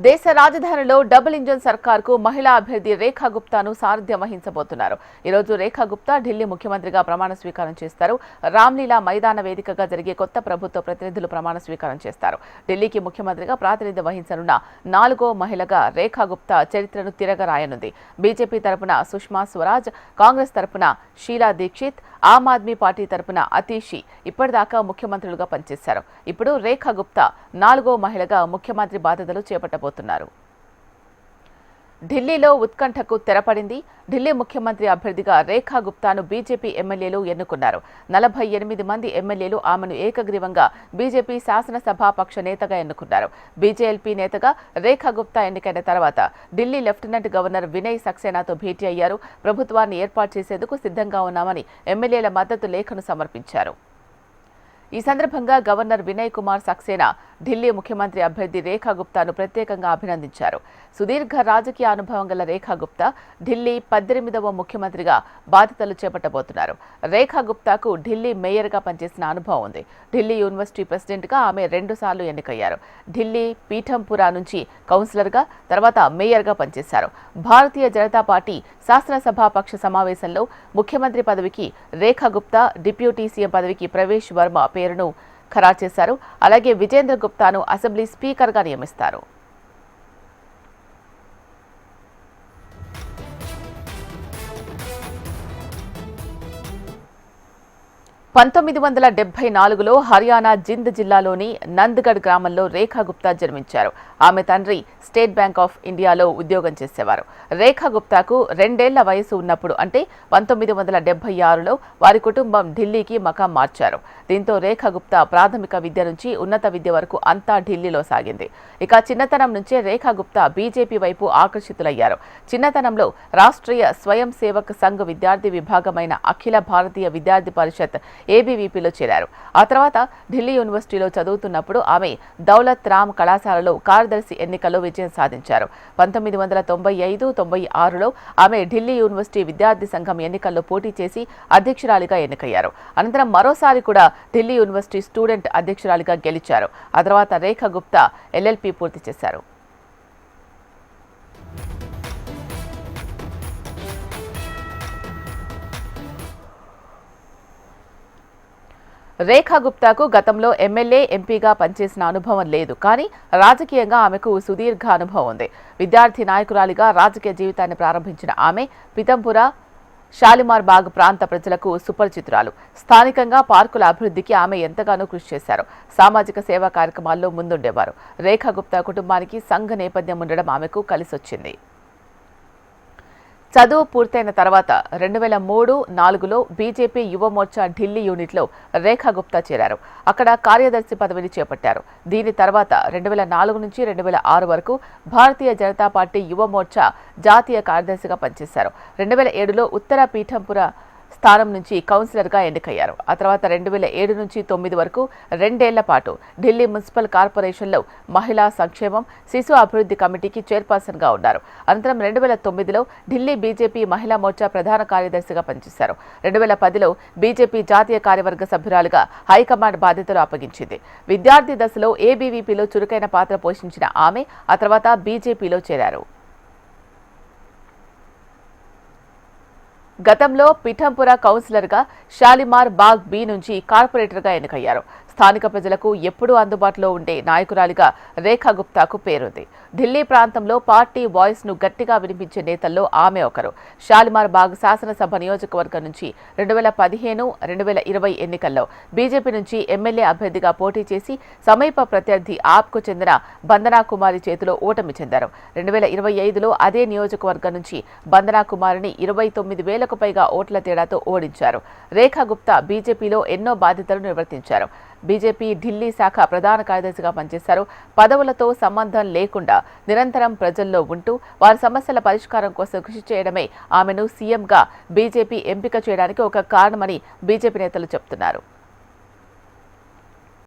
దేశ రాజధానిలో double engine సర్కార్కు మహిళా అభ్యర్థి రేఖా గుప్తాను సారథ్యం వహించబోతున్నారు. ఈ రోజు రేఖా గుప్తా ఢిల్లీ ముఖ్యమంత్రిగా ప్రమాణ స్వీకారం చేస్తారు. రామ్లీలా మైదాన వేదికగా జరిగే కొత్త ప్రభుత్వ ప్రతినిధులు ప్రమాణ స్వీకారం చేస్తారు. ఢిల్లీకి ముఖ్యమంత్రిగా ప్రాతినిధ్యం వహించనున్న 4వ మహిళగా రేఖా గుప్తా చరిత్రను తిరగరాయనుంది. బీజేపీ తరపున సుష్మా స్వరాజ్, కాంగ్రెస్ తరపున షీలా దీక్షిత్, ఆమ్ ఆద్మీ పార్టీ తరపున అతీషి ఇప్పటిదాకా ముఖ్యమంత్రులుగా పనిచేశారు. ఇప్పుడు రేఖా గుప్తా 4వ మహిళగా ముఖ్యమంత్రి బాధ్యతలు చేపట్టబోతున్నారు. ఢిల్లీలో ఉత్కంఠకు తెరపడింది. ఢిల్లీ ముఖ్యమంత్రి అభ్యర్థిగా రేఖా గుప్తాను బీజేపీ ఎమ్మెల్యేలు ఎన్నుకున్నారు. 48 మంది ఎమ్మెల్యేలు ఆమెను ఏకగ్రీవంగా బీజేపీ శాసనసభాపక్ష నేతగా ఎన్నుకున్నారు. బీజేఎల్పీ నేతగా రేఖా గుప్తా ఎన్నికైన తర్వాత ఢిల్లీ లెఫ్టినెంట్ గవర్నర్ వినయ్ సక్సేనాతో భేటీ అయ్యారు. ప్రభుత్వాన్ని ఏర్పాటు చేసేందుకు సిద్ధంగా ఉన్నామని ఎమ్మెల్యేల మద్దతు లేఖను సమర్పించారు. ఈ సందర్భంగా గవర్నర్ వినయ్ కుమార్ సక్సేనా ఢిల్లీ ముఖ్యమంత్రి అభ్యర్థి రేఖా గుప్తాను ప్రత్యేకంగా అభినందించారు. సుదీర్ఘ రాజకీయ అనుభవం గల రేఖా గుప్తా ఢిల్లీ 18వ ముఖ్యమంత్రిగా బాధ్యతలు చేపట్టబోతున్నారు. రేఖా గుప్తాకు ఢిల్లీ మేయర్గా పనిచేసిన అనుభవం ఉంది. ఢిల్లీ యూనివర్సిటీ ప్రెసిడెంట్గా ఆమె 2 సార్లు ఎన్నికయ్యారు. ఢిల్లీ పీఠంపురా నుంచి కౌన్సిలర్గా, తర్వాత మేయర్గా పనిచేశారు. భారతీయ జనతా పార్టీ శాసనసభాపక్ష సమావేశంలో ముఖ్యమంత్రి పదవికి రేఖా గుప్తా, డిప్యూటీ సీఎం పదవికి ప్రవేశ్ వర్మ పేరును ఖరారు చేశారు. అలాగే విజేంద్ర గుప్తాను అసెంబ్లీ స్పీకర్గా నియమిస్తారు. లో హర్యానా జింద్ జిల్లాలోని నంద్గఢ్ గ్రామంలో రేఖా గుప్తా జన్మించారు. ఆమె తండ్రి స్టేట్ బ్యాంక్ ఆఫ్ ఇండియాలో ఉద్యోగం చేసేవారు. రేఖా గుప్తాకు 2 ఏళ్ల వయసు ఉన్నప్పుడు అంటే 1976లో వారి కుటుంబం ఢిల్లీకి మకాం మార్చారు. దీంతో రేఖా గుప్తా ప్రాథమిక విద్య నుంచి ఉన్నత విద్య వరకు అంతా ఢిల్లీలో సాగింది. ఇక చిన్నతనం నుంచే రేఖా గుప్తా బీజేపీ వైపు ఆకర్షితులయ్యారు. చిన్నతనంలో రాష్ట్రీయ స్వయం సేవక్ సంఘ్ విద్యార్థి విభాగమైన అఖిల భారతీయ విద్యార్థి పరిషత్ ఏబీవీపీలో చేరారు. ఆ తర్వాత ఢిల్లీ యూనివర్సిటీలో చదువుతున్నప్పుడు ఆమె దౌలత్ రామ్ కళాశాలలో కార్యదర్శి ఎన్నికల్లో విజయం సాధించారు. 1995-96లో ఆమె ఢిల్లీ యూనివర్సిటీ విద్యార్థి సంఘం ఎన్నికల్లో పోటీ చేసి అధ్యక్షురాలిగా ఎన్నికయ్యారు. అనంతరం మరోసారి కూడా ఢిల్లీ యూనివర్సిటీ స్టూడెంట్ అధ్యక్షురాలిగా గెలిచారు. ఆ తర్వాత రేఖా గుప్తా ఎల్ఎల్పీ పూర్తి చేశారు. రేఖా గుప్తాకు గతంలో ఎమ్మెల్యే, ఎంపీగా పనిచేసిన అనుభవం లేదు. కానీ రాజకీయంగా ఆమెకు సుదీర్ఘ అనుభవం ఉంది. విద్యార్థి నాయకురాలిగా రాజకీయ జీవితాన్ని ప్రారంభించిన ఆమె పితంపుర, షాలిమార్ బాగ్ ప్రాంత ప్రజలకు సుపరిచితురాలు. స్థానికంగా పార్కుల అభివృద్ధికి ఆమె ఎంతగానో కృషి చేశారు. సామాజిక సేవా కార్యక్రమాల్లో ముందుండేవారు. రేఖా గుప్తా కుటుంబానికి సంఘ నేపథ్యం ఉండడం ఆమెకు కలిసొచ్చింది. చదువు పూర్తయిన తర్వాత 2003-04లో బీజేపీ యువమోర్చా ఢిల్లీ యూనిట్లో రేఖా గుప్తా చేరారు. అక్కడ కార్యదర్శి పదవిని చేపట్టారు. దీని తర్వాత 2004 నుంచి 2006 వరకు భారతీయ జనతా పార్టీ యువమోర్చా జాతీయ కార్యదర్శిగా పనిచేశారు. 2007లో ఉత్తర పీఠంపుర స్థానం నుంచి కౌన్సిలర్గా ఎన్నికయ్యారు. ఆ తర్వాత 2007 నుంచి 2009 వరకు 2 ఏళ్ల పాటు ఢిల్లీ మున్సిపల్ కార్పొరేషన్లో మహిళా సంక్షేమం, శిశు అభివృద్ధి కమిటీకి చైర్పర్సన్గా ఉన్నారు. అనంతరం 2009లో ఢిల్లీ బీజేపీ మహిళా మోర్చా ప్రధాన కార్యదర్శిగా పనిచేశారు. 2010లో బీజేపీ జాతీయ కార్యవర్గ సభ్యురాలుగా హైకమాండ్ బాధ్యతలు అప్పగించింది. విద్యార్థి దశలో ఏబీవీపీలో చురుకైన పాత్ర పోషించిన ఆమె ఆ తర్వాత బీజేపీలో చేరారు. గతంలో పిఠంపుర కౌన్సిలర్గా షాలిమార్ బాగ్ బి నుంచి కార్పొరేటర్గా ఎన్నికయ్యారు. స్థానిక ప్రజలకు ఎప్పుడూ అందుబాటులో ఉండే నాయకురాలిగా రేఖా గుప్తాకు పేరుంది. ఢిల్లీ ప్రాంతంలో పార్టీ వాయిస్ ను గట్టిగా వినిపించే నేతల్లో ఆమె ఒకరు. షాలిమార్ బాగ్ శాసనసభ నియోజకవర్గం నుంచి 2015-2020 ఎన్నికల్లో బీజేపీ నుంచి ఎమ్మెల్యే అభ్యర్థిగా పోటీ చేసి సమీప ప్రత్యర్థి ఆప్కు చెందిన బందనా కుమారి చేతిలో ఓటమి చెందారు. 2025లో అదే నియోజకవర్గం నుంచి బందనా కుమారిని 29,000కు పైగా ఓట్ల తేడాతో ఓడించారు. రేఖా గుప్తా బీజేపీలో ఎన్నో బాధ్యతలు నిర్వర్తించారు. బీజేపీ ఢిల్లీ శాఖ ప్రధాన కార్యదర్శిగా పనిచేశారు. పదవులతో సంబంధం లేకుండా నిరంతరం ప్రజల్లో ఉంటూ వారి సమస్యల పరిష్కారం కోసం కృషి చేయడమే ఆమెను సీఎంగా బీజేపీ ఎంపిక చేయడానికి ఒక కారణమని బీజేపీ నేతలు చెబుతున్నారు.